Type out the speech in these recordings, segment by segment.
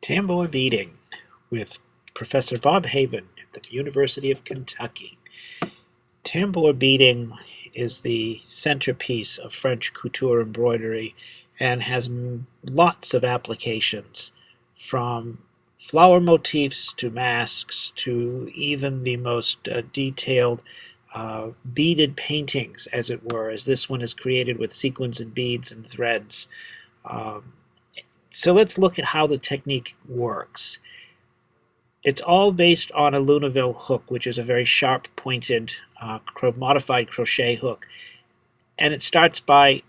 Tambour Beading with Professor Bob Haven at the University of Kentucky. Tambour beading is the centerpiece of French couture embroidery and has lots of applications, from flower motifs to masks to even the most detailed beaded paintings, as it were, as this one is created with sequins and beads and threads. So let's look at how the technique works. It's all based on a Luneville hook, which is a very sharp pointed modified crochet hook. And it starts by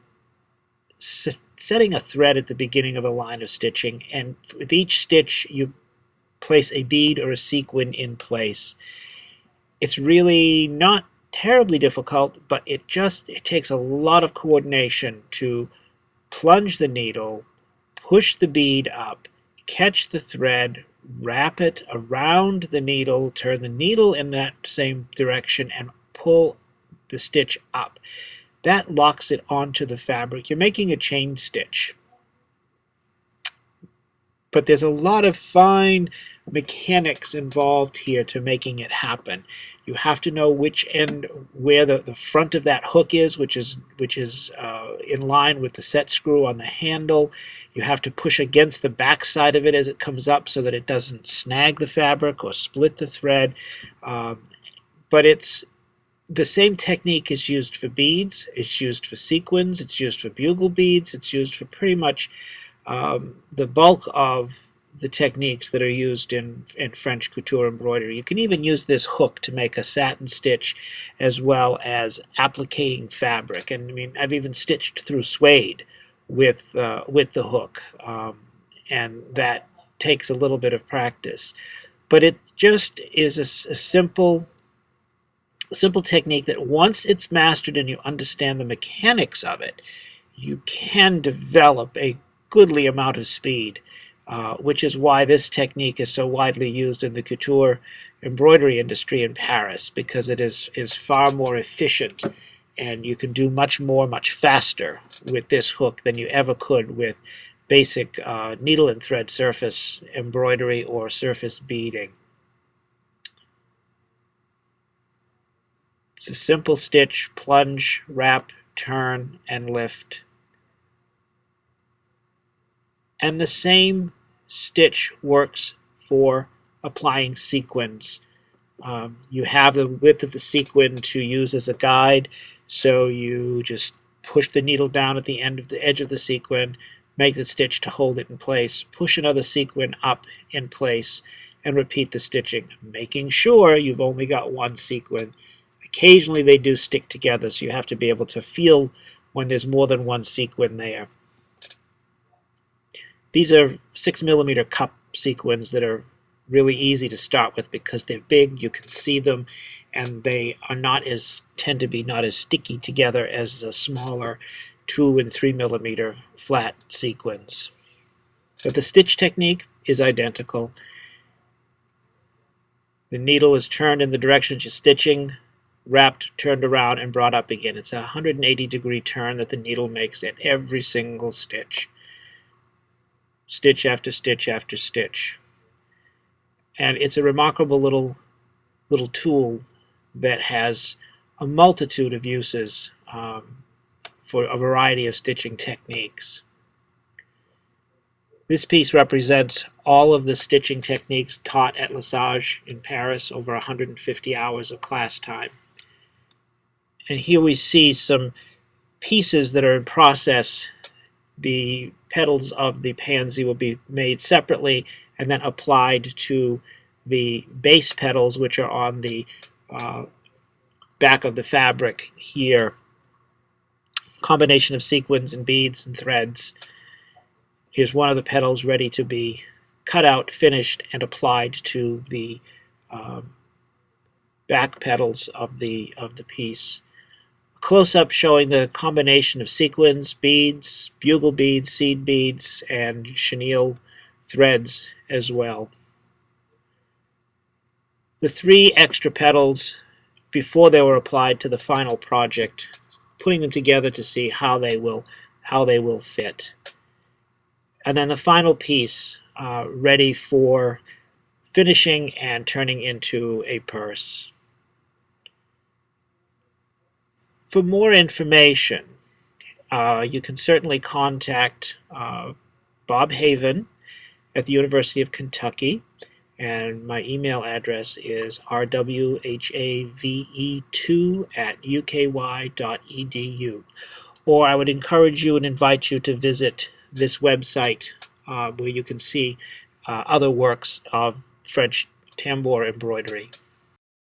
setting a thread at the beginning of a line of stitching, and with each stitch you place a bead or a sequin in place. It's really not terribly difficult, but it takes a lot of coordination to plunge the needle, push the bead up, catch the thread, wrap it around the needle, turn the needle in that same direction, and pull the stitch up. That locks it onto the fabric. You're making a chain stitch. But there's a lot of fine mechanics involved here to making it happen. You have to know which end, where the front of that hook is, which is in line with the set screw on the handle. You have to push against the back side of it as it comes up so that it doesn't snag the fabric or split the thread. But the same technique is used for beads, it's used for sequins, it's used for bugle beads, it's used for pretty much the bulk of the techniques that are used in French couture embroidery. You can even use this hook to make a satin stitch as well as appliquing fabric. And I mean, I've even stitched through suede with the hook, and that takes a little bit of practice. But it just is a simple technique that once it's mastered and you understand the mechanics of it, you can develop a goodly amount of speed, which is why this technique is so widely used in the couture embroidery industry in Paris, because it is far more efficient, and you can do much more, much faster with this hook than you ever could with basic needle and thread surface embroidery or surface beading. It's a simple stitch, plunge, wrap, turn, and lift. And the same stitch works for applying sequins. You have the width of the sequin to use as a guide, so you just push the needle down at the edge of the sequin, make the stitch to hold it in place, push another sequin up in place, and repeat the stitching, making sure you've only got one sequin. Occasionally they do stick together, so you have to be able to feel when there's more than one sequin there. These are 6mm cup sequins that are really easy to start with because they're big, you can see them, and they are tend to be not as sticky together as the smaller 2 and 3mm flat sequins. But the stitch technique is identical. The needle is turned in the direction you're stitching, wrapped, turned around, and brought up again. It's a 180-degree turn that the needle makes at every single stitch. Stitch after stitch after stitch. And it's a remarkable little tool that has a multitude of uses for a variety of stitching techniques. This piece represents all of the stitching techniques taught at Lesage in Paris, over 150 hours of class time. And here we see some pieces that are in process. The petals of the pansy will be made separately and then applied to the base petals, which are on the back of the fabric here. Combination of sequins and beads and threads. Here's one of the petals ready to be cut out, finished, and applied to the back petals of the piece. Close-up showing the combination of sequins, beads, bugle beads, seed beads, and chenille threads as well. The 3 extra petals before they were applied to the final project, putting them together to see how they will fit. And then the final piece ready for finishing and turning into a purse. For more information, you can certainly contact Bob Haven at the University of Kentucky, and my email address is rwhave2@uky.edu. Or I would encourage you and invite you to visit this website where you can see other works of French tambour embroidery.